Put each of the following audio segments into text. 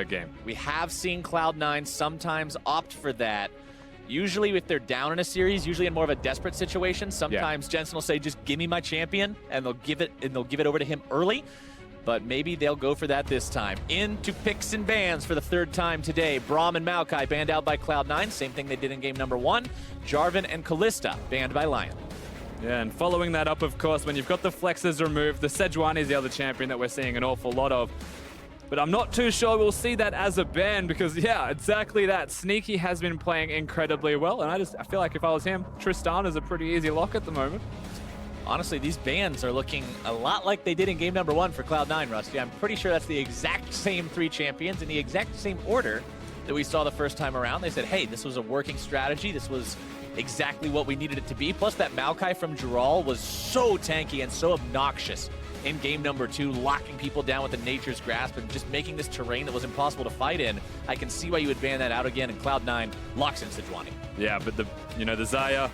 game. We have seen Cloud9 sometimes opt for that. Usually if they're down in a series, usually in more of a desperate situation, sometimes Jensen will say, just give me my champion, and they'll give it over to him early. But maybe they'll go for that this time. Into picks and bans for the third time today. Braum and Maokai banned out by Cloud9. Same thing they did in game number 1. Jarvan and Kalista banned by LYN. Yeah, and following that up, of course, when you've got the flexes removed, the Sejuani is the other champion that we're seeing an awful lot of. But I'm not too sure we'll see that as a ban because, yeah, exactly that. Sneaky has been playing incredibly well, and I feel like if I was him, Tristan is a pretty easy lock at the moment. Honestly, these bans are looking a lot like they did in game number 1 for Cloud9, Rusty. I'm pretty sure that's the exact same 3 champions in the exact same order that we saw the first time around. They said, hey, this was a working strategy. This was exactly what we needed it to be. Plus, that Maokai from Jural was so tanky and so obnoxious in game number 2, locking people down with the Nature's Grasp and just making this terrain that was impossible to fight in. I can see why you would ban that out again, and Cloud9 locks in Sejuani. Yeah, but the Xayah,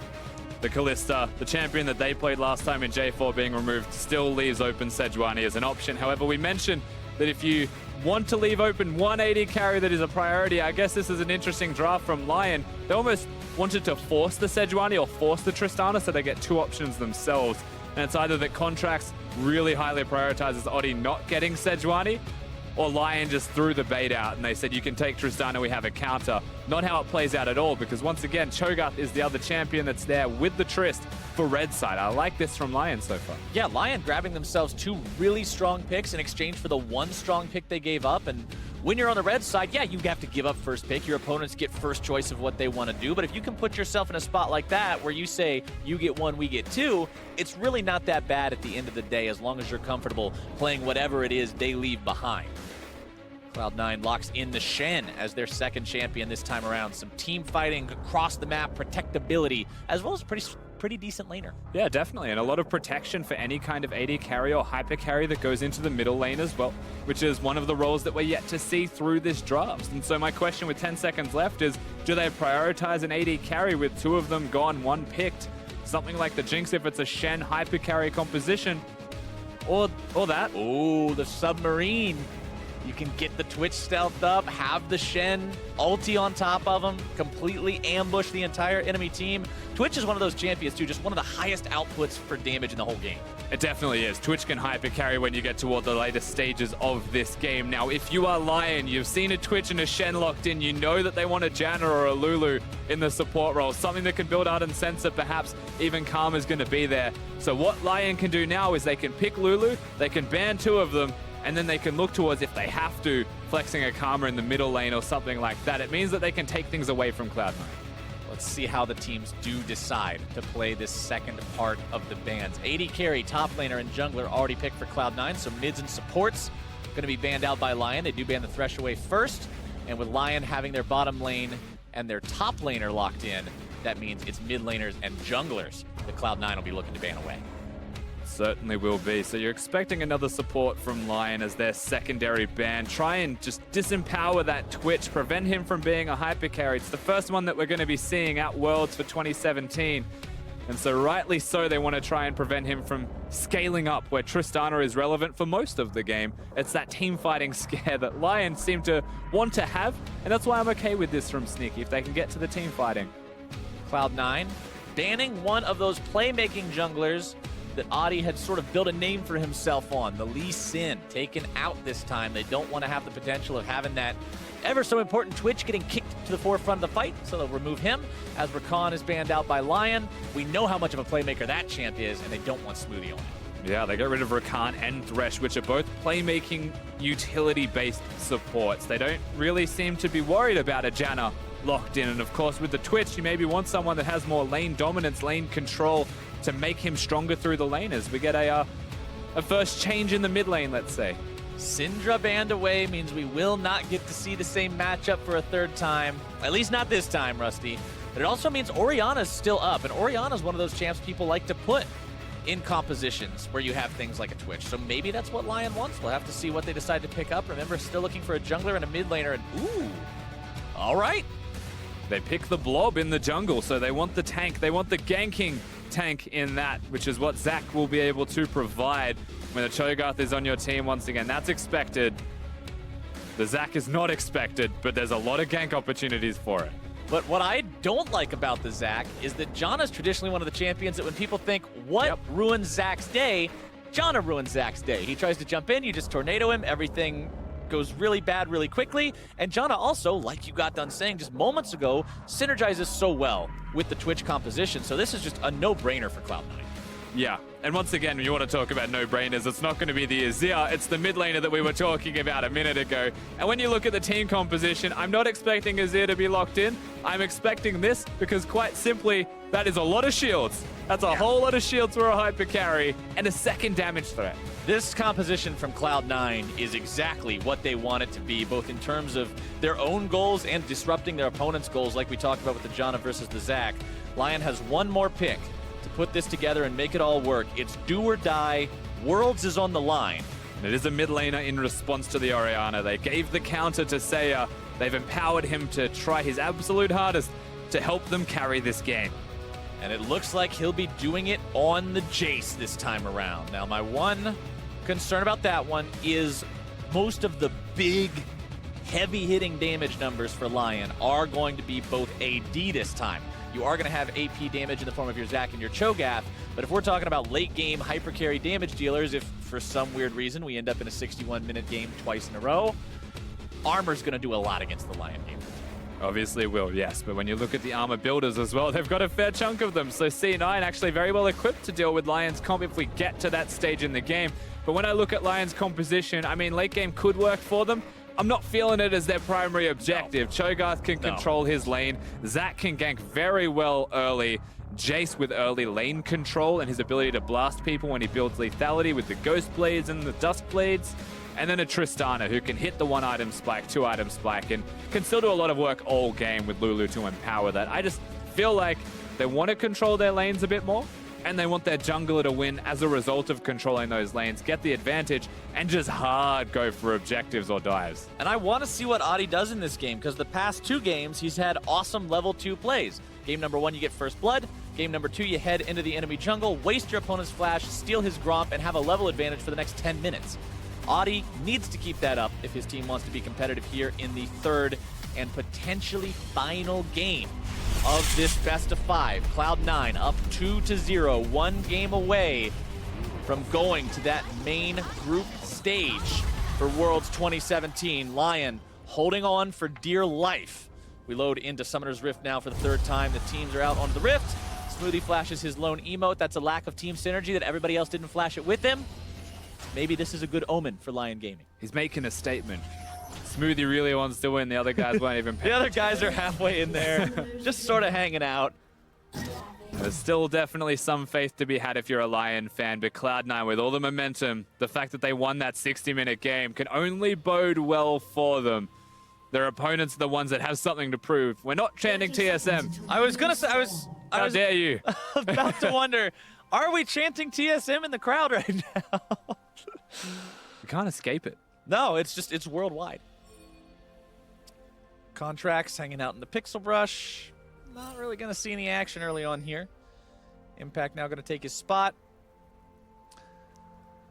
the Kalista, the champion that they played last time in J4 being removed still leaves open Sejuani as an option. However, we mentioned that if you want to leave open 180 carry that is a priority, I guess this is an interesting draft from LYN. They almost wanted to force the Sejuani or force the Tristana so they get 2 options themselves. And it's either that Contracts really highly prioritizes Oddie not getting Sejuani, or LYN just threw the bait out and they said, you can take Tristana, we have a counter. Not how it plays out at all, because once again, Cho'Gath is the other champion that's there with the Trist for red side. I like this from LYN so far. Yeah, LYN grabbing themselves 2 really strong picks in exchange for the 1 strong pick they gave up. And when you're on the red side, yeah, you have to give up first pick. Your opponents get first choice of what they want to do. But if you can put yourself in a spot like that where you say, you get 1, we get 2, it's really not that bad at the end of the day as long as you're comfortable playing whatever it is they leave behind. Cloud9 locks in the Shen as their second champion this time around. Some team fighting across the map, protectability, as well as pretty decent laner. Yeah, definitely, and a lot of protection for any kind of AD carry or hyper carry that goes into the middle lane as well, which is one of the roles that we're yet to see through this draft. And so my question with 10 seconds left is, do they prioritize an AD carry with 2 of them gone, 1 picked? Something like the Jinx if it's a Shen hyper carry composition, or that. Oh, the submarine. You can get the Twitch stealth up, have the Shen ulti on top of him, completely ambush the entire enemy team. Twitch is one of those champions too, just one of the highest outputs for damage in the whole game. It definitely is. Twitch can hyper carry when you get toward the later stages of this game. Now, if you are LYN, you've seen a Twitch and a Shen locked in, you know that they want a Janna or a Lulu in the support role, something that can build out and sensor, perhaps even Karma's going to be there. So what LYN can do now is they can pick Lulu, they can ban 2 of them, and then they can look towards, if they have to, flexing a Karma in the middle lane or something like that. It means that they can take things away from Cloud9. Let's see how the teams do decide to play this second part of the bans. AD carry, top laner, and jungler already picked for Cloud9, so mids and supports going to be banned out by LYN. They do ban the Thresh away first, and with LYN having their bottom lane and their top laner locked in, that means it's mid laners and junglers that Cloud9 will be looking to ban away. Certainly will be. So you're expecting another support from LYN as their secondary ban. Try and just disempower that Twitch, prevent him from being a hyper carry. It's the first one that we're going to be seeing at Worlds for 2017. And so rightly so, they want to try and prevent him from scaling up where Tristana is relevant for most of the game. It's that team fighting scare that LYN seem to want to have, and that's why I'm okay with this from Sneaky, if they can get to the team fighting. Cloud9 banning one of those playmaking junglers that Oddie had sort of built a name for himself on, the Lee Sin, taken out this time. They don't want to have the potential of having that ever so important Twitch getting kicked to the forefront of the fight, so they'll remove him as Rakan is banned out by LYN. We know how much of a playmaker that champ is, and they don't want Smoothie on him. Yeah, they get rid of Rakan and Thresh, which are both playmaking utility-based supports. They don't really seem to be worried about a Janna locked in. And of course, with the Twitch, you maybe want someone that has more lane dominance, lane control to make him stronger through the lane as we get a first change in the mid lane, let's say. Syndra banned away means we will not get to see the same matchup for a third time. At least not this time, Rusty. But it also means Orianna's still up, and Orianna's one of those champs people like to put in compositions where you have things like a Twitch. So maybe that's what LYN wants. We'll have to see what they decide to pick up. Remember, still looking for a jungler and a mid laner, and ooh, all right. They pick the blob in the jungle, so they want the tank, they want the ganking tank in that, which is what Zach will be able to provide when the Cho'Gath is on your team once again. That's expected. The Zac is not expected, but there's a lot of gank opportunities for it. But what I don't like about the Zac is that Janna is traditionally one of the champions that when people think, what ruins Zac's day, Janna ruins Zac's day. He tries to jump in, you just tornado him, everything goes really bad really quickly. And Janna also, like you got done saying just moments ago, synergizes so well with the Twitch composition. So this is just a no-brainer for Cloud9. Yeah, and once again, when you want to talk about no-brainers, it's not going to be the Azir, it's the mid laner that we were talking about a minute ago. And when you look at the team composition, I'm not expecting Azir to be locked in. I'm expecting this because quite simply, that is a lot of shields. That's a whole lot of shields for a hyper carry and a second damage threat. This composition from Cloud9 is exactly what they want it to be, both in terms of their own goals and disrupting their opponent's goals, like we talked about with the Janna versus the Zac. LYN has one more pick to put this together and make it all work. It's do or die. Worlds is on the line. And it is a mid laner in response to the Orianna. They gave the counter to Seiya. They've empowered him to try his absolute hardest to help them carry this game. And it looks like he'll be doing it on the Jace this time around. Now, my one concern about that one is most of the big, heavy-hitting damage numbers for LYN are going to be both AD this time. You are going to have AP damage in the form of your Zac and your Cho'Gath, but if we're talking about late-game hyper-carry damage dealers, if for some weird reason we end up in a 61-minute game twice in a row, Armor's going to do a lot against the LYN game. Obviously will, yes, but when you look at the armor builders as well, they've got a fair chunk of them. So C9 actually very well equipped to deal with LYN's comp if we get to that stage in the game. But when I look at LYN's composition, I mean, late game could work for them. I'm not feeling it as their primary objective. No. Cho'Gath can control his lane. Zac can gank very well early. Jace with early lane control and his ability to blast people when he builds lethality with the Ghost Blades and the Dusk Blades. And then a Tristana who can hit the 1-item spike, 2-item spike, and can still do a lot of work all game with Lulu to empower that. I just feel like they want to control their lanes a bit more, and they want their jungler to win as a result of controlling those lanes, get the advantage, and just hard go for objectives or dives. And I want to see what Adi does in this game, because the past 2 games, he's had awesome level 2 plays. Game number 1, you get first blood. Game number 2, you head into the enemy jungle, waste your opponent's flash, steal his Gromp, and have a level advantage for the next 10 minutes. Adi needs to keep that up if his team wants to be competitive here in the 3rd and potentially final game of this best of 5. Cloud9 up 2-0, 1 game away from going to that main group stage for Worlds 2017. LYN holding on for dear life. We load into Summoner's Rift now for the 3rd time. The teams are out onto the Rift. Smoothie flashes his lone emote. That's a lack of team synergy that everybody else didn't flash it with him. Maybe this is a good omen for LYN Gaming. He's making a statement. Smoothie really wants to win. The other guys won't even pay. The other guys are halfway in there, just sort of hanging out. There's still definitely some faith to be had if you're a LYN fan, but Cloud9 with all the momentum, the fact that they won that 60-minute game can only bode well for them. Their opponents are the ones that have something to prove. We're not chanting TSM. I was gonna say, How dare you? about to wonder, are we chanting TSM in the crowd right now? You can't escape it. No, it's worldwide. Contracts hanging out in the Pixel Brush. Not really going to see any action early on here. Impact now going to take his spot.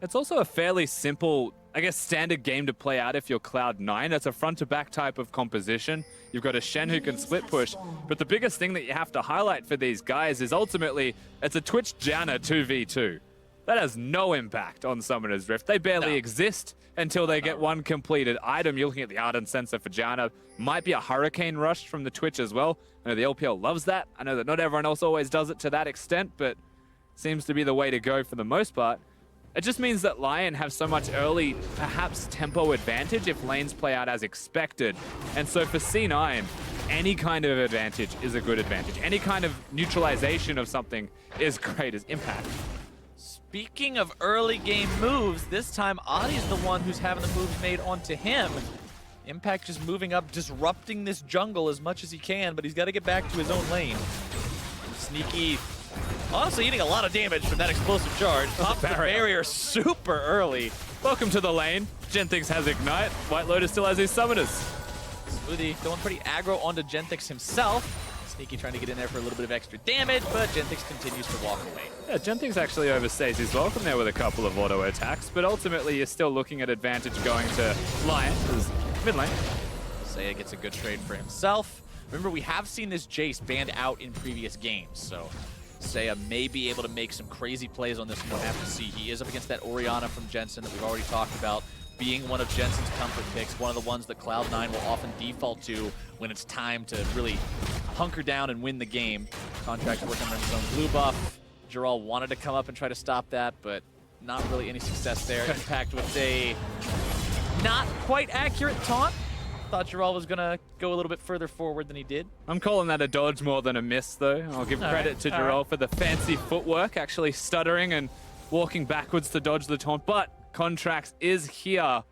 It's also a fairly simple, I guess, standard game to play out if you're Cloud9. It's a front-to-back type of composition. You've got a Shen who can split push, but the biggest thing that you have to highlight for these guys is ultimately it's a Twitch Janna 2v2. That has no impact on Summoner's Rift. They barely exist until they get one completed item. You're looking at the Ardent Sensor for Janna. Might be a Hurricane Rush from the Twitch as well. I know the LPL loves that. I know that not everyone else always does it to that extent, but seems to be the way to go for the most part. It just means that LYN have so much early, perhaps tempo advantage if lanes play out as expected. And so for C9, any kind of advantage is a good advantage. Any kind of neutralization of something is great as impact. Speaking of early game moves, this time Adi's the one who's having the moves made onto him. Impact just moving up, disrupting this jungle as much as he can, but he's got to get back to his own lane. Sneaky, honestly eating a lot of damage from that explosive charge. Pops the barrier super early. Welcome to the lane. Genthix has Ignite. White Lotus still has his Summoners. Smoothie going pretty aggro onto Genthix himself. Sneaky trying to get in there for a little bit of extra damage, but Genthix continues to walk away. Yeah, Genthix actually overstays his welcome there with a couple of auto attacks, but ultimately you're still looking at advantage going to LYN, as Mid lane. Saya gets a good trade for himself. Remember, we have seen this Jace banned out in previous games, so Saya may be able to make some crazy plays on this one. We'll have to see. He is up against that Orianna from Jensen that we've already talked about, being one of Jensen's comfort picks, one of the ones that Cloud9 will often default to when it's time to really hunker down and win the game. Contract's working on his own blue buff. Giral wanted to come up and try to stop that, but not really any success there. Impact with a not quite accurate taunt. Thought Giral was going to go a little bit further forward than he did. I'm calling that a dodge more than a miss, though. I'll give credit to Giral for the fancy footwork, actually stuttering and walking backwards to dodge the taunt. But Contracts is here.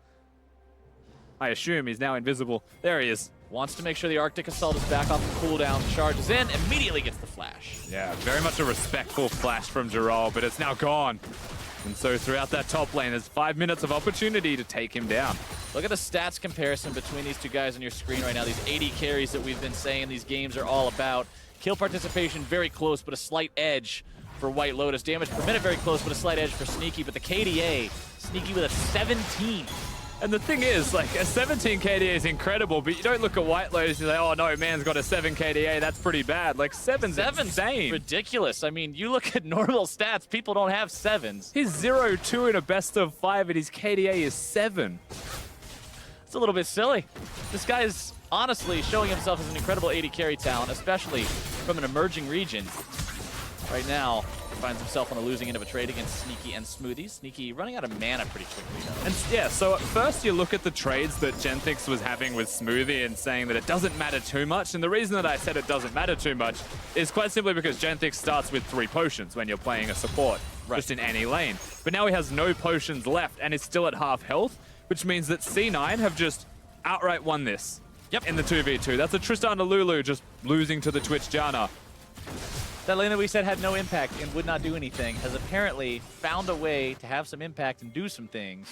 I assume he's now invisible. There he is. Wants to make sure the Arctic Assault is back off the cooldown, charges in, immediately gets the flash. Yeah, very much a respectful flash from Giral, but it's now gone. And so throughout that top lane, there's 5 minutes of opportunity to take him down. Look at the stats comparison between these two guys on your screen right now. These 80 carries that we've been saying these games are all about. Kill participation very close, but a slight edge for White Lotus. Damage per minute very close, but a slight edge for Sneaky. But the KDA, Sneaky with a 17. And the thing is, like, a 17 KDA is incredible, but you don't look at White Lotus and say, oh no, man's got a 7 KDA, that's pretty bad. Like, 7's insane. Ridiculous. I mean, you look at normal stats, people don't have 7s. He's 0-2 in a best of 5, and his KDA is 7. It's a little bit silly. This guy is honestly showing himself as an incredible 80 carry talent, especially from an emerging region. Right now, he finds himself on the losing end of a trade against Sneaky and Smoothie. Sneaky running out of mana pretty quickly, though. And yeah, so at first you look at the trades that Genthix was having with Smoothie and saying that it doesn't matter too much. And the reason that I said it doesn't matter too much is quite simply because Genthix starts with 3 potions when you're playing a support, just in any lane. But now he has no potions left and is still at half health, which means that C9 have just outright won this. Yep. In the 2v2. That's a Tristan to Lulu just losing to the Twitch Janna. That lane that we said had no impact and would not do anything has apparently found a way to have some impact and do some things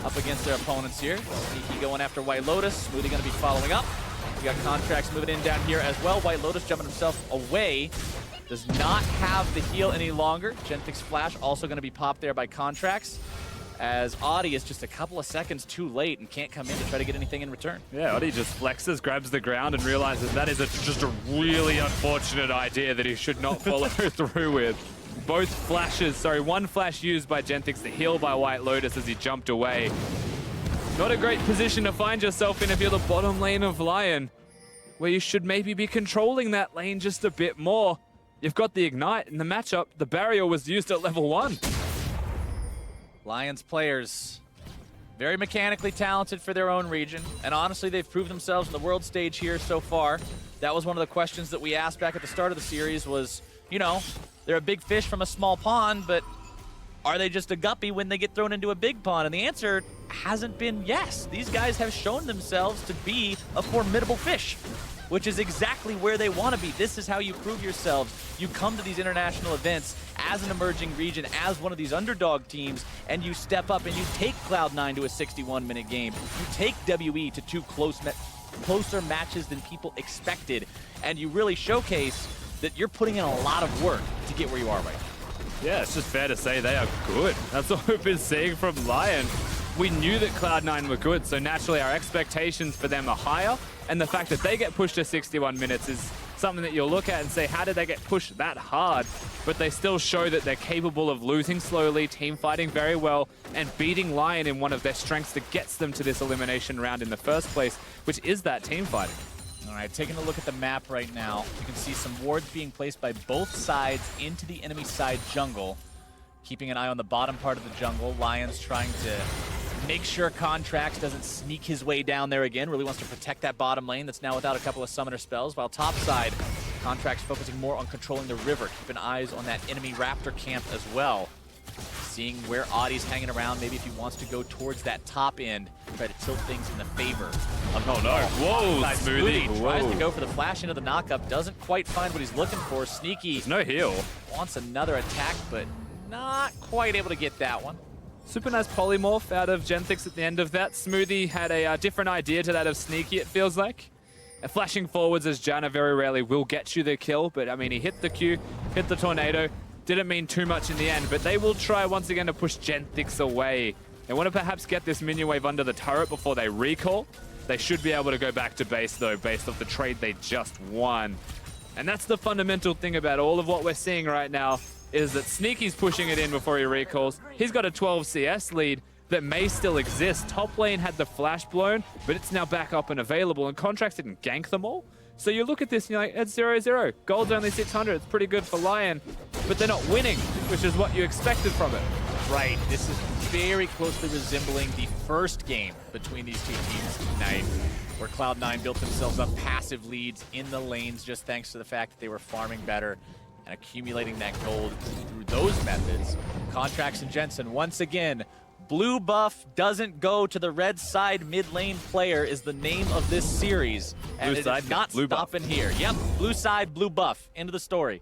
up against their opponents here. Sneaky going after White Lotus. Smoothie going to be following up. We got Contracts moving in down here as well. White Lotus jumping himself away. Does not have the heal any longer. Genthix Flash also going to be popped there by Contracts, as Audi is just a couple of seconds too late and can't come in to try to get anything in return. Yeah, Audi just flexes, grabs the ground, and realizes that is just a really unfortunate idea that he should not follow through with. Both flashes, one flash used by Genthix, the heal by White Lotus as he jumped away. Not a great position to find yourself in if you're the bottom lane of LYN, where you should maybe be controlling that lane just a bit more. You've got the Ignite in the matchup. The barrier was used at level 1. Lions players, very mechanically talented for their own region, and honestly, they've proved themselves on the world stage here so far. That was one of the questions that we asked back at the start of the series was, you know, they're a big fish from a small pond, but are they just a guppy when they get thrown into a big pond? And the answer hasn't been yes. These guys have shown themselves to be a formidable fish, which is exactly where they want to be. This is how you prove yourselves. You come to these international events as an emerging region, as one of these underdog teams, and you step up and you take Cloud9 to a 61-minute game. You take WE to 2 closer matches than people expected, and you really showcase that you're putting in a lot of work to get where you are right now. Yeah, it's just fair to say they are good. That's what we've been seeing from LYN. We knew that Cloud9 were good, so naturally our expectations for them are higher, and the fact that they get pushed to 61 minutes is something that you'll look at and say, how did they get pushed that hard? But they still show that they're capable of losing slowly, team fighting very well, and beating LYN in one of their strengths that gets them to this elimination round in the first place, which is that team fighting. All right, taking a look at the map right now, you can see some wards being placed by both sides into the enemy side jungle. Keeping an eye on the bottom part of the jungle. Lions trying to make sure Contracts doesn't sneak his way down there again. Really wants to protect that bottom lane that's now without a couple of summoner spells. While top side, Contracts focusing more on controlling the river. Keeping eyes on that enemy Raptor camp as well. Seeing where Audie's hanging around. Maybe if he wants to go towards that top end, try to tilt things in the favor of oh no. Whoa, Smoothie. Tries to go for the flash into the knockup. Doesn't quite find what he's looking for. Sneaky. There's no heal. Wants another attack, but not quite able to get that one. Super nice polymorph out of Genthix at the end of that. Smoothie had a different idea to that of Sneaky, it feels like. And flashing forwards as Janna very rarely will get you the kill, but I mean, he hit the Q, hit the tornado. Didn't mean too much in the end, but they will try once again to push Genthix away. They want to perhaps get this minion wave under the turret before they recall. They should be able to go back to base, though, based off the trade they just won. And that's the fundamental thing about all of what we're seeing right now, is that Sneaky's pushing it in before he recalls. He's got a 12 CS lead that may still exist. Top lane had the flash blown, but it's now back up and available, and Contracts didn't gank them all. So you look at this and you're like, it's 0-0. Gold's only 600. It's pretty good for LYN, but they're not winning, which is what you expected from it. Right. This is very closely resembling the first game between these two teams tonight, where Cloud9 built themselves up passive leads in the lanes just thanks to the fact that they were farming better and accumulating that gold through those methods. Contracts and Jensen, once again, blue buff doesn't go to the red side mid lane player is the name of this series. And Blue it side, is not blue stopping buff. here. Yep, blue side, blue buff. End of the story.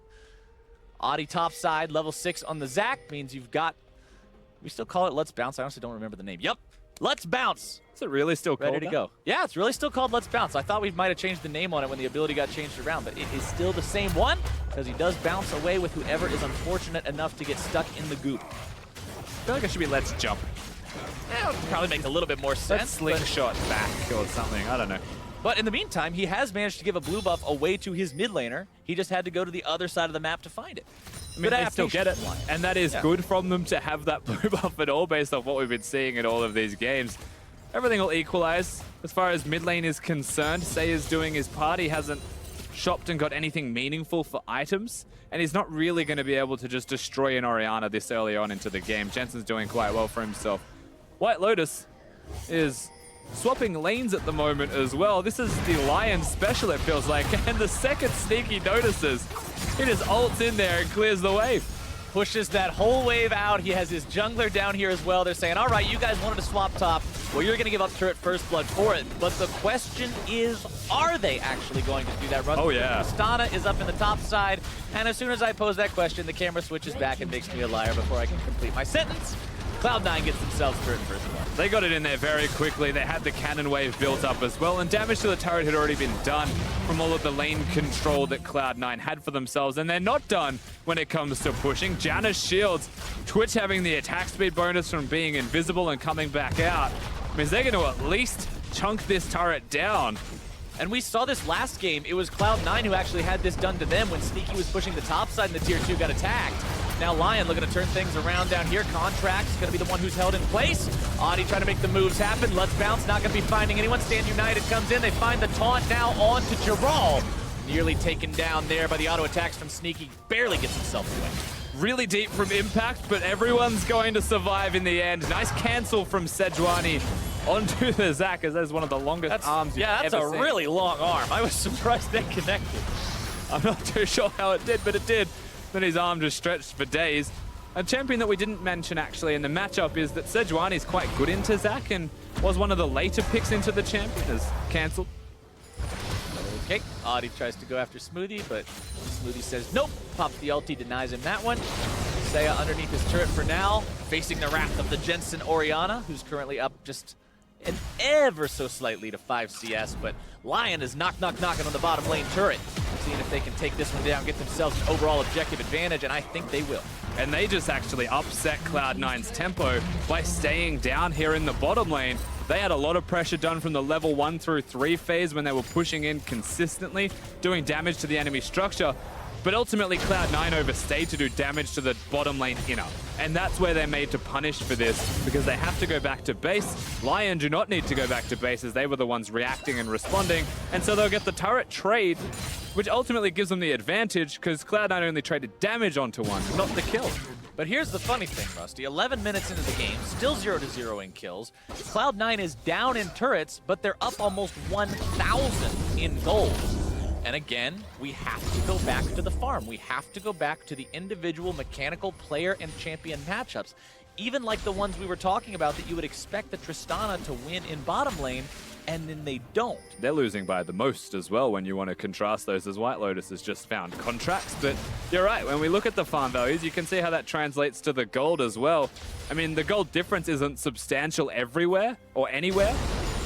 Audi top side, level 6 on the Zac means you've got, we still call it Let's Bounce. I honestly don't remember the name. Yep, Let's Bounce. Is it really still called Ready to that? go. Yeah, it's really still called Let's Bounce. I thought we might have changed the name on it when the ability got changed around, but it is still the same one because he does bounce away with whoever is unfortunate enough to get stuck in the goop. I feel like it should be Let's Jump. That would probably make a little bit more Let's sense. slingshot back or something. I don't know. But in the meantime, he has managed to give a blue buff away to his mid laner. He just had to go to the other side of the map to find it. I mean, they still get it, and that is good from them to have that blue buff at all based off what we've been seeing in all of these games. Everything will equalize. As far as mid lane is concerned, Say is doing his part. He hasn't shopped and got anything meaningful for items, and he's not really going to be able to just destroy an Orianna this early on into the game. Jensen's doing quite well for himself. White Lotus is swapping lanes at the moment as well. This is the LYN special, it feels like, and the second Sneaky notices, he just ults in there and clears the wave. Pushes that whole wave out. He has his jungler down here as well. They're saying, all right, you guys wanted to swap top. Well, you're going to give up turret first blood for it. But the question is, are they actually going to do that run? Oh, yeah. Tristana is up in the top side. And as soon as I pose that question, the camera switches back and makes me a liar before I can complete my sentence. Cloud9 gets themselves turret first blood. They got it in there very quickly. They had the cannon wave built up as well, and damage to the turret had already been done from all of the lane control that Cloud9 had for themselves, and they're not done when it comes to pushing. Janna's shields, Twitch having the attack speed bonus from being invisible and coming back out, means they're going to at least chunk this turret down. And we saw this last game. It was Cloud9 who actually had this done to them when Sneaky was pushing the top side and the tier 2 got attacked. Now LYN looking to turn things around down here. Contract's going to be the one who's held in place. Audi trying to make the moves happen. Let's Bounce, not going to be finding anyone. Stand United comes in. They find the taunt now on to Giral. Nearly taken down there by the auto attacks from Sneaky. Barely gets himself away. Really deep from impact, but everyone's going to survive in the end. Nice cancel from Sejuani onto the Zac, as that is one of the longest arms you've that's ever a seen. really long arm. I was surprised they connected. I'm not too sure how it did, but it did. Then his arm just stretched for days. A champion that we didn't mention actually in the matchup is that Sejuani is quite good into Zac and was one of the later picks into the champion, is cancelled. Okay, Audi tries to go after Smoothie, but Smoothie says nope. Pops the ulti, denies him that one. Saya underneath his turret for now, facing the wrath of the Jensen Orianna, who's currently up just an ever so slightly to 5 CS, but LYN is knocking on the bottom lane turret, seeing if they can take this one down, get themselves an overall objective advantage, and I think they will. And they just actually upset Cloud9's tempo by staying down here in the bottom lane. They had a lot of pressure done from the level 1 through 3 phase when they were pushing in consistently, doing damage to the enemy structure. But ultimately, Cloud9 overstayed to do damage to the bottom lane inner. And that's where they're made to punish for this, because they have to go back to base. LYN do not need to go back to base, as they were the ones reacting and responding. And so they'll get the turret trade, which ultimately gives them the advantage, because Cloud9 only traded damage onto one, not the kill. But here's the funny thing, Rusty. 11 minutes into the game, still 0-0 in kills. Cloud9 is down in turrets, but they're up almost 1,000 in gold. And again, we have to go back to the farm. We have to go back to the individual mechanical player and champion matchups. Even like the ones we were talking about that you would expect the Tristana to win in bottom lane, and then they don't. They're losing by the most as well when you want to contrast those, as White Lotus has just found contracts. But you're right, when we look at the farm values, you can see how that translates to the gold as well. I mean, the gold difference isn't substantial everywhere or anywhere,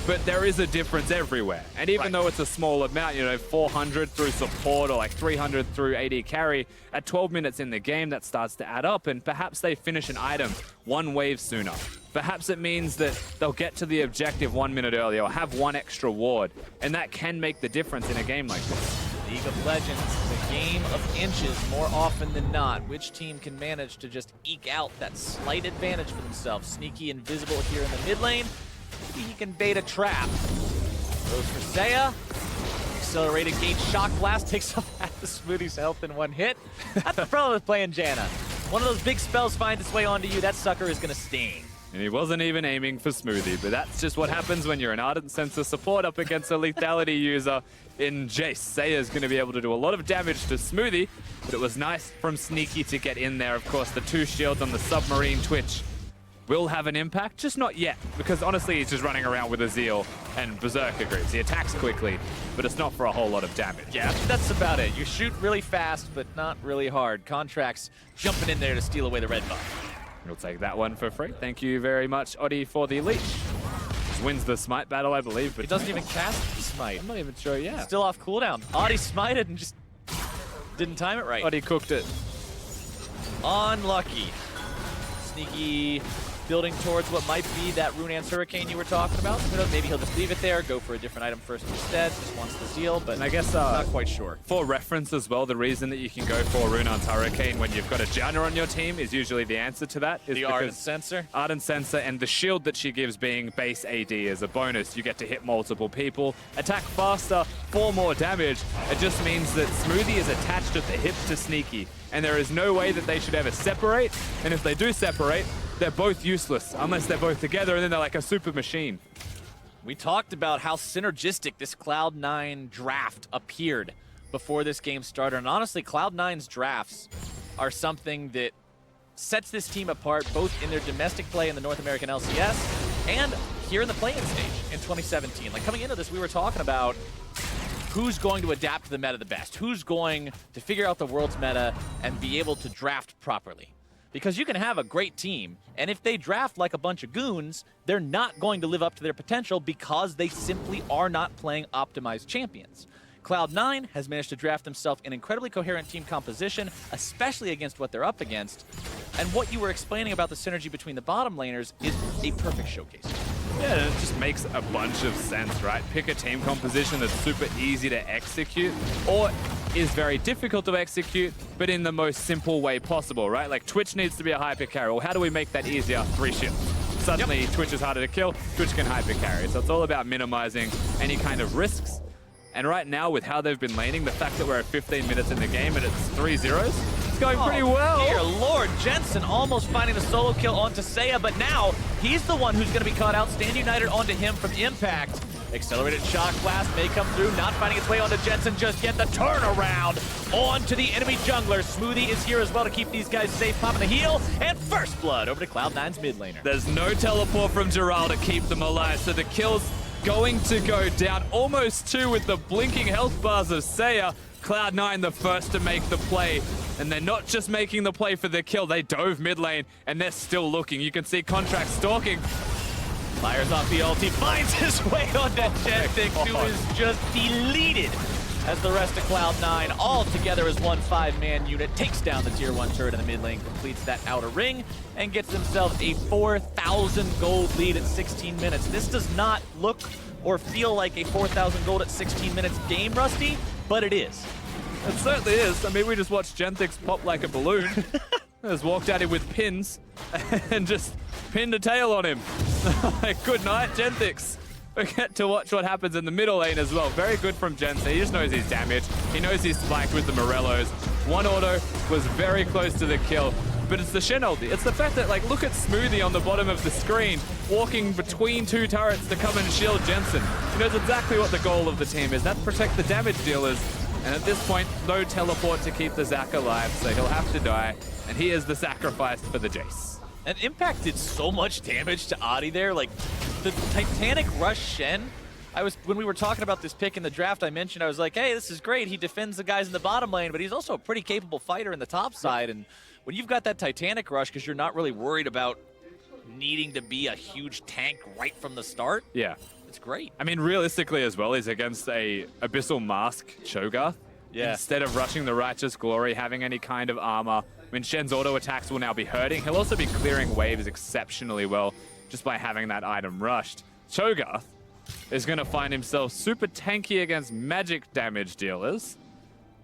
but there is a difference everywhere. And even though it's a small amount, you know, 400 through support or like 300 through AD carry, at 12 minutes in the game, that starts to add up, and perhaps they finish an item one wave sooner. Perhaps it means that they'll get to the objective 1 minute earlier or have one extra ward, and that can make the difference in a game like this. League of Legends, the game of inches more often than not. Which team can manage to just eke out that slight advantage for themselves? Sneaky Invisible here in the mid lane. Maybe he can bait a trap. Goes for Saya. Accelerated Gate Shock Blast takes off half the Smoothie's health in one hit. That's the problem with playing Janna. One of those big spells finds its way onto you, that sucker is going to sting. And he wasn't even aiming for Smoothie, but that's just what happens when you're an Ardent Sensor support up against a lethality user in Jace. Saya's going to be able to do a lot of damage to Smoothie, but it was nice from Sneaky to get in there. Of course, the 2 shields on the Submarine Twitch will have an impact, just not yet, because honestly, he's just running around with a Zeal and Berserker Greaves. He attacks quickly, but it's not for a whole lot of damage. Yeah, that's about it. You shoot really fast, but not really hard. Contracts jumping in there to steal away the red buff. We'll take that one for free. Thank you very much, Oddie, for the leash. Just wins the smite battle, I believe. But he doesn't even cast the smite. I'm not even sure, yeah. Still off cooldown. Oddie smited and just didn't time it right. Oddie cooked it. Unlucky. Sneaky building towards what might be that Runaan's Hurricane you were talking about. Who knows, maybe he'll just leave it there, go for a different item first instead. Just wants the Zeal, but and I guess not quite sure. For reference as well, the reason that you can go for Runaan's Hurricane when you've got a Janna on your team is usually the answer to that. Is the Ardent Sensor? Ardent Sensor and the shield that she gives being base AD as a bonus. You get to hit multiple people, attack faster, 4 more damage. It just means that Smoothie is attached at the hip to Sneaky, and there is no way that they should ever separate, and if they do separate, they're both useless unless they're both together, and then they're like a super machine. We talked about how synergistic this Cloud9 draft appeared before this game started, and honestly, Cloud9's drafts are something that sets this team apart both in their domestic play in the North American LCS and here in the play-in stage in 2017. Like, coming into this, we were talking about who's going to adapt to the meta the best, who's going to figure out the world's meta and be able to draft properly. Because you can have a great team, and if they draft like a bunch of goons, they're not going to live up to their potential because they simply are not playing optimized champions. Cloud9 has managed to draft themselves an incredibly coherent team composition, especially against what they're up against. And what you were explaining about the synergy between the bottom laners is a perfect showcase. Yeah, and it just makes a bunch of sense, right? Pick a team composition that's super easy to execute, or is very difficult to execute, but in the most simple way possible, right? Like, Twitch needs to be a hyper carry. Well, how do we make that easier? 3 shields. Suddenly, Twitch is harder to kill, Twitch can hyper carry. So it's all about minimizing any kind of risks. And right now, with how they've been laning, the fact that we're at 15 minutes in the game and it's 3-0s, it's going pretty well. Dear Lord, Jensen almost finding the solo kill onto Saya, but now he's the one who's going to be caught out. Stand United onto him from Impact. Accelerated Shock Blast may come through, not finding its way onto Jensen just yet. The turnaround onto the enemy jungler. Smoothie is here as well to keep these guys safe, popping the heal, and first blood over to Cloud9's mid laner. There's no teleport from Giral to keep them alive, so the kill's going to go down. Almost 2 with the blinking health bars of Saya. Cloud9 the first to make the play, and they're not just making the play for the kill, they dove mid lane, and they're still looking. You can see Contract stalking. Fires off the ulti, finds his way onto Gentic, who is just deleted as the rest of Cloud9 all together as one 5-man unit takes down the tier 1 turret in the mid lane, completes that outer ring, and gets themselves a 4,000 gold lead at 16 minutes. This does not look or feel like a 4,000 gold at 16 minutes game, Rusty, but it is. It certainly is. I mean, we just watched Gentix pop like a balloon. Just walked at him with pins and just pinned a tail on him. Like, good night, Gentix. We get to watch what happens in the middle lane as well. Very good from Jensen. He just knows he's damaged. He knows he's spiked with the Morellos. One auto was very close to the kill, but it's the Shen ulti. It's the fact that, like, look at Smoothie on the bottom of the screen, walking between 2 turrets to come and shield Jensen. He knows exactly what the goal of the team is. That's protect the damage dealers. And at this point, no teleport to keep the Zac alive, so he'll have to die. And he is the sacrifice for the Jace. And Impact did so much damage to Adi there. Like, the Titanic Rush Shen, when we were talking about this pick in the draft, I mentioned, I was like, hey, this is great. He defends the guys in the bottom lane, but he's also a pretty capable fighter in the top side. And when you've got that Titanic Rush, because you're not really worried about needing to be a huge tank right from the start, yeah, it's It's great. I mean, realistically as well, he's against a Abyssal Mask Cho'Gath. Yeah. Instead of rushing the Righteous Glory, having any kind of armor, I mean, Shen's auto attacks will now be hurting. He'll also be clearing waves exceptionally well just by having that item rushed. Cho'Gath is going to find himself super tanky against magic damage dealers.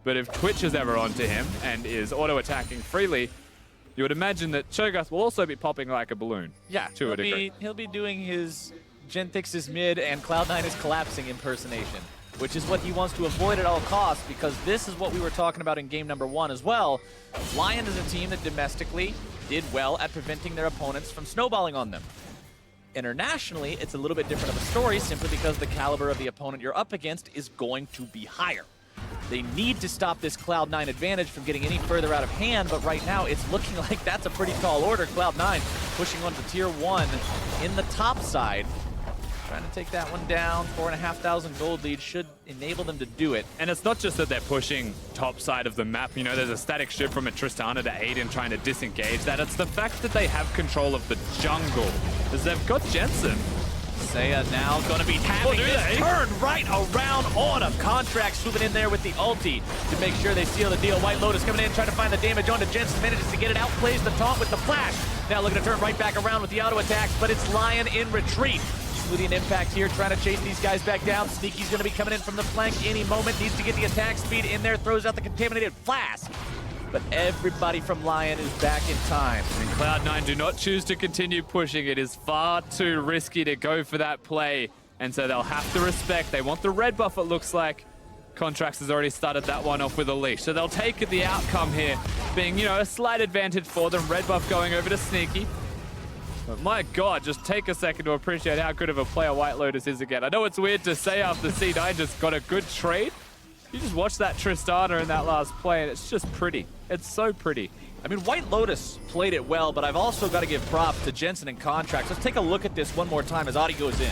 But if Twitch is ever onto him and is auto-attacking freely, you would imagine that Cho'Gath will also be popping like a balloon. Yeah, to a degree. he'll be doing his Genthix is mid and Cloud9 is collapsing impersonation, which is what he wants to avoid at all costs, because this is what we were talking about in game number 1 as well. LYN is a team that domestically did well at preventing their opponents from snowballing on them. Internationally, it's a little bit different of a story, simply because the caliber of the opponent you're up against is going to be higher. They need to stop this Cloud9 advantage from getting any further out of hand, but right now it's looking like that's a pretty tall order. Cloud9 pushing on to tier 1 in the top side. Trying to take that one down. 4,500 gold lead should enable them to do it. And it's not just that they're pushing top side of the map. You know, there's a static shift from a Tristana to Aiden trying to disengage that. It's the fact that they have control of the jungle, as they've got Jensen. Seiya now going to be having this turn right around on him. Contract swooping in there with the ulti to make sure they seal the deal. White Lotus coming in, trying to find the damage onto Jensen. Manages to get it out, plays the taunt with the flash. Now looking to turn right back around with the auto attacks, but it's LYN in retreat. Smoothie and Impact here trying to chase these guys back down. Sneaky's going to be coming in from the flank any moment. Needs to get the attack speed in there, throws out the contaminated flask. But everybody from LYN is back in time. And Cloud9 do not choose to continue pushing. It is far too risky to go for that play. And so they'll have to respect. They want the red buff, it looks like. Contracts has already started that one off with a leash. So they'll take the outcome here, being, you know, a slight advantage for them. Red buff going over to Sneaky. But my God, just take a second to appreciate how good of a player White Lotus is again. I know it's weird to say after C9 just got a good trade. You just watch that Tristana in that last play, and it's just pretty. It's so pretty. I mean, White Lotus played it well, but I've also got to give props to Jensen and Contracts. Let's take a look at this one more time as Audi goes in.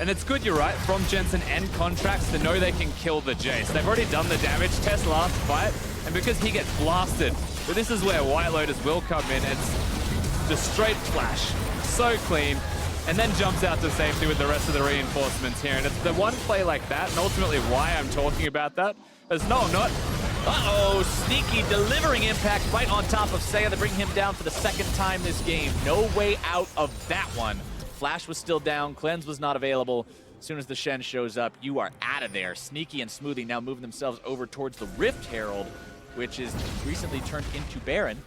And it's good, you're right, from Jensen and Contracts to know they can kill the Jace. They've already done the damage test last fight, and because he gets blasted, but this is where White Lotus will come in. It's just straight flash. So clean. And then jumps out to safety with the rest of the reinforcements here. And it's the one play like that, and ultimately why I'm talking about that, is no, I'm not. Uh-oh, Sneaky delivering impact right on top of Seiya to bring him down for the second time this game. No way out of that one. Flash was still down, Cleanse was not available. As soon as the Shen shows up, you are out of there. Sneaky and Smoothie now moving themselves over towards the Rift Herald, which is recently turned into Baron.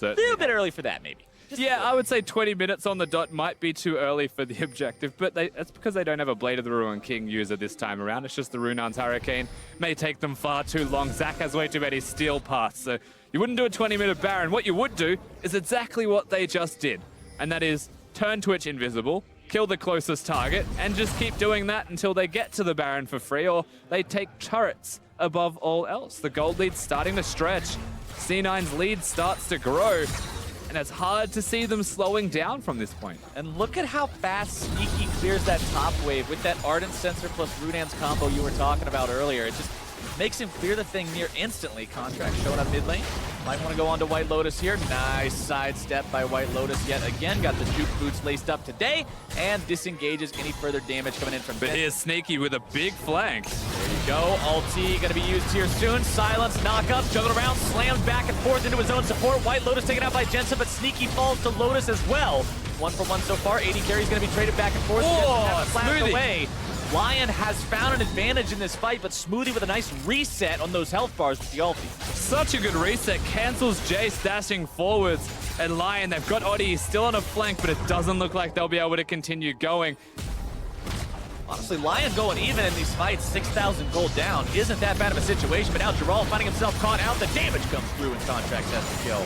A little bit early for that, maybe. Yeah, I would say 20 minutes on the dot might be too early for the objective, but that's because they don't have a Blade of the Ruin King user this time around. It's just the Runan's Hurricane. May take them far too long. Zach has way too many steel paths, so you wouldn't do a 20-minute Baron. What you would do is exactly what they just did, and that is turn Twitch invisible, kill the closest target, and just keep doing that until they get to the Baron for free, or they take turrets above all else. The gold lead's starting to stretch. C9's lead starts to grow. And it's hard to see them slowing down from this point. And look at how fast Sneaky clears that top wave with that Ardent Sensor plus Runan's combo you were talking about earlier. It just makes him clear the thing near instantly. Contract showing up mid lane. Might want to go on to White Lotus here. Nice sidestep by White Lotus yet again. Got the juke boots laced up today and disengages any further damage coming in from But here's Sneaky with a big flank. There you go. Ulti going to be used here soon. Silence, knock up, juggled around, slams back and forth into his own support. White Lotus taken out by Jensen, but Sneaky falls to Lotus as well. 1 for 1 so far. 80 carry's going to be traded back and forth. Smoothie Away. LYN has found an advantage in this fight, but Smoothie with a nice reset on those health bars with the ulti. Such a good reset. Cancels Jace dashing forwards. And LYN, they've got Oddie still on a flank, but it doesn't look like they'll be able to continue going. Honestly, LYN going even in these fights, 6,000 gold down. Isn't that bad of a situation, but now Geralt finding himself caught out. The damage comes through and Contracts has the kill.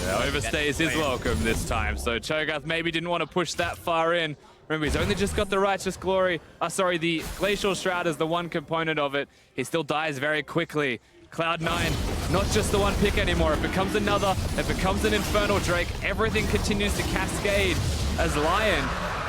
Yeah, overstays his welcome this time. So Cho'Gath maybe didn't want to push that far in. Remember, he's only just got the Righteous Glory. The Glacial Shroud is the one component of it. He still dies very quickly. Cloud9, not just the one pick anymore. It becomes another. It becomes an Infernal Drake. Everything continues to cascade as LYN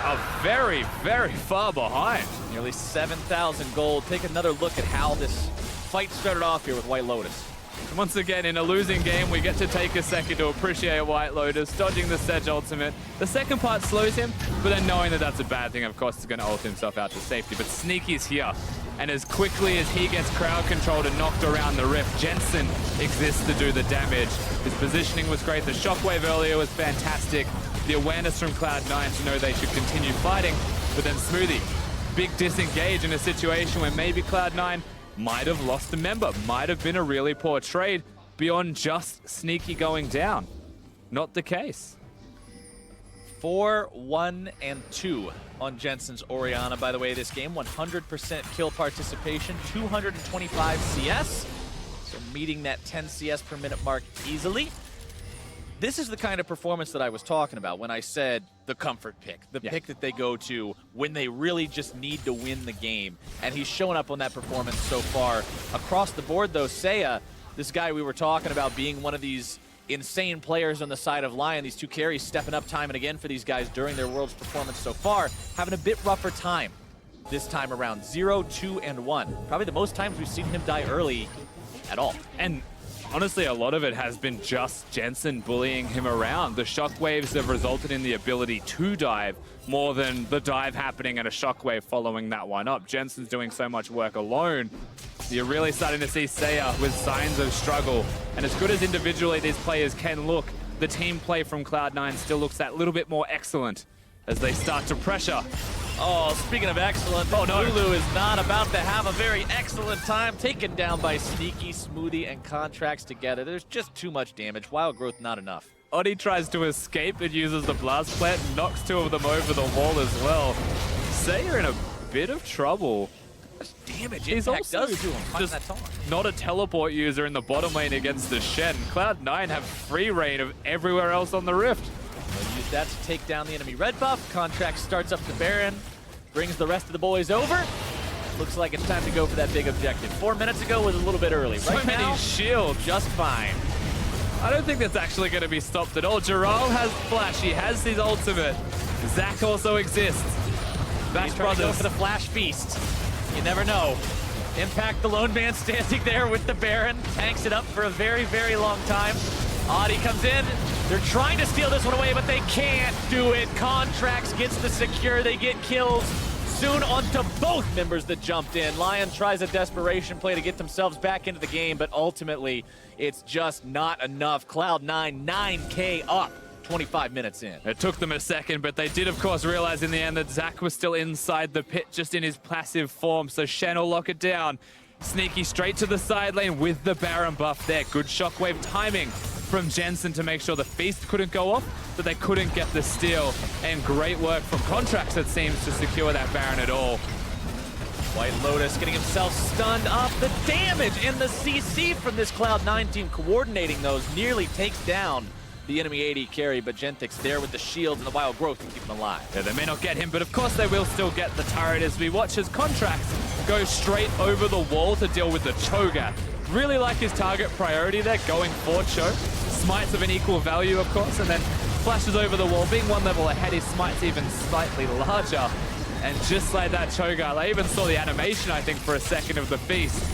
are very, very far behind. Nearly 7,000 gold. Take another look at how this fight started off here with White Lotus. And once again, in a losing game, we get to take a second to appreciate White Lotus, dodging the Sedge ultimate. The second part slows him, but then knowing that that's a bad thing, of course, is going to ult himself out to safety. But Sneaky's here, and as quickly as he gets crowd controlled and knocked around the rift, Jensen exists to do the damage. His positioning was great. The shockwave earlier was fantastic. The awareness from Cloud9 to know they should continue fighting, but then Smoothie, big disengage in a situation where maybe Cloud9 might have lost a member, might have been a really poor trade beyond just Sneaky going down. Not the case. 4, 1, and 2 on Jensen's Orianna, by the way, this game. 100% kill participation, 225 CS, so meeting that 10 CS per minute mark easily. This is the kind of performance that I was talking about when I said the comfort pick, the pick that they go to when they really just need to win the game. And he's showing up on that performance so far. Across the board, though, Seiya, this guy we were talking about being one of these insane players on the side of LYN, these two carries stepping up time and again for these guys during their Worlds performance so far, having a bit rougher time this time around. 0, 2, and 1. Probably the most times we've seen him die early at all. And honestly, a lot of it has been just Jensen bullying him around. The shockwaves have resulted in the ability to dive more than the dive happening and a shockwave following that one up. Jensen's doing so much work alone. You're really starting to see Seiya with signs of struggle. And as good as individually these players can look, the team play from Cloud9 still looks that little bit more excellent as they start to pressure. Oh, speaking of excellent, Lulu is not about to have a very excellent time, taken down by Sneaky, Smoothie, and Contracts together. There's just too much damage. Wild Growth, not enough. Oddie tries to escape and uses the blast plant, knocks two of them over the wall as well. Seiya in a bit of trouble. Damage He's Impact also does to him. just not a teleport user in the bottom lane against the Shen. Cloud9 have free reign of everywhere else on the Rift. They'll use that to take down the enemy red buff. Contract starts up the Baron, brings the rest of the boys over. Looks like it's time to go for that big objective. 4 minutes ago was a little bit early. So right many now, shields. just fine. I don't think that's actually going to be stopped at all. Giral has Flash. He has his ultimate. Zac also exists. Bash He's trying to go Brothers. for the Flash Feast. You never know. Impact, the lone man standing there with the Baron. Tanks it up for a very, very long time. Audi comes in. They're trying to steal this one away, but they can't do it. Contracts gets the secure. They get kills soon onto both members that jumped in. LYN tries a desperation play to get themselves back into the game, but ultimately it's just not enough. Cloud9, 9K up. 25 minutes in. It took them a second, but they did, of course, realize in the end that Zac was still inside the pit, just in his passive form, so Shen will lock it down. Sneaky straight to the side lane with the Baron buff there. Good shockwave timing from Jensen to make sure the Feast couldn't go off, but they couldn't get the steal. And great work from Contracts, it seems, to secure that Baron at all. White Lotus getting himself stunned up. The damage and the CC from this Cloud9 team coordinating those nearly takes down the enemy AD carry, but Gentic's there with the shields and the Wild Growth can keep him alive. Yeah, they may not get him, but of course they will still get the turret as we watch his Contracts go straight over the wall to deal with the Cho'Gath. Really like his target priority there, going for Cho. Smites of an equal value, of course, and then flashes over the wall. Being one level ahead, his smite's even slightly larger. And just like that Cho'Gath, I even saw the animation, I think, for a second of the Feast.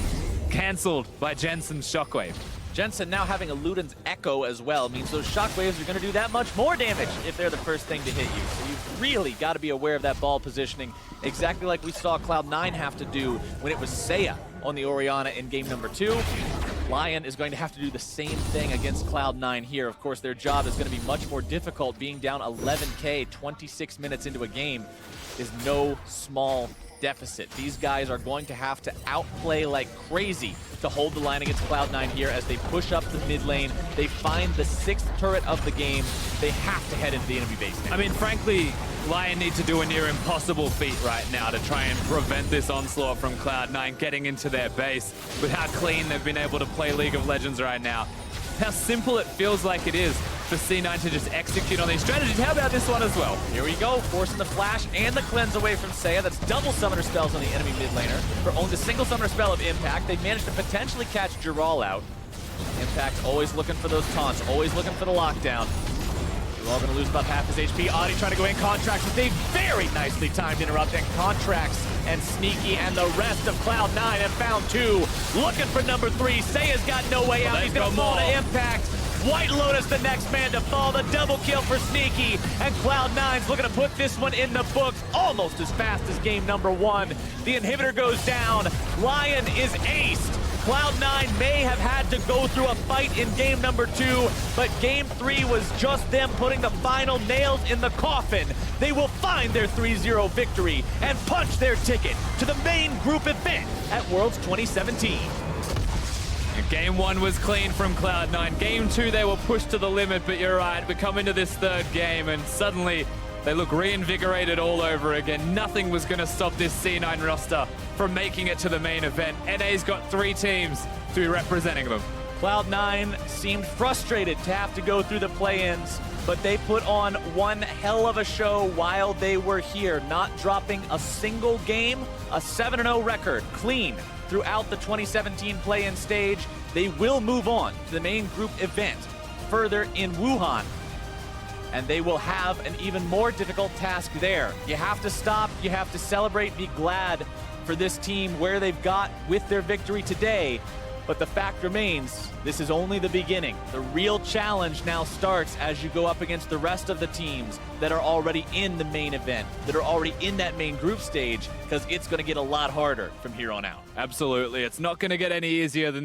Cancelled by Jensen's Shockwave. Jensen now having a Luden's Echo as well means those shockwaves are going to do that much more damage if they're the first thing to hit you. So you've really got to be aware of that ball positioning, exactly like we saw Cloud9 have to do when it was Seiya on the Orianna in game number 2. LYN is going to have to do the same thing against Cloud9 here. Of course, their job is going to be much more difficult. Being down 11K 26 minutes into a game is no small deficit. These guys are going to have to outplay like crazy to hold the line against Cloud9 here as they push up the mid lane. They find the 6th turret of the game. They have to head into the enemy base now. I mean, frankly, LYN need to do a near impossible feat right now to try and prevent this onslaught from Cloud9 getting into their base with how clean they've been able to play League of Legends right now. How simple it feels like it is for C9 to just execute on these strategies. How about this one as well? Here we go, forcing the flash and the cleanse away from Seiya. That's double summoner spells on the enemy mid laner. For only the single summoner spell of Impact, they've managed to potentially catch Giral out. Impact always looking for those taunts, always looking for the lockdown. Giral gonna lose about half his HP. Audi trying to go in, Contracts with a very nicely timed interrupt, and Contracts and Sneaky and the rest of Cloud9 have found 2. Looking for number 3. Seiya's got no way out. He's going to fall to Impact. White Lotus the next man to fall. The double kill for Sneaky. And Cloud9's looking to put this one in the books almost as fast as game number 1. The inhibitor goes down. LYN is aced. Cloud9 may have had to go through a fight in game number 2, but game 3 was just them putting the final nails in the coffin. They will find their 3-0 victory and punch their ticket to the main group event at Worlds 2017. Game 1 was clean from Cloud9. Game 2, they were pushed to the limit, but you're right. We come into this third game, and suddenly they look reinvigorated all over again. Nothing was going to stop this C9 roster from making it to the main event. NA's got 3 teams to be representing them. Cloud9 seemed frustrated to have to go through the play-ins, but they put on one hell of a show while they were here, not dropping a single game, a 7-0 record, clean throughout the 2017 play-in stage. They will move on to the main group event further in Wuhan, and they will have an even more difficult task there. You have to stop, you have to celebrate, be glad for this team where they've got with their victory today. But the fact remains, this is only the beginning. The real challenge now starts as you go up against the rest of the teams that are already in the main event, that are already in that main group stage, because it's going to get a lot harder from here on out. Absolutely. It's not going to get any easier than this.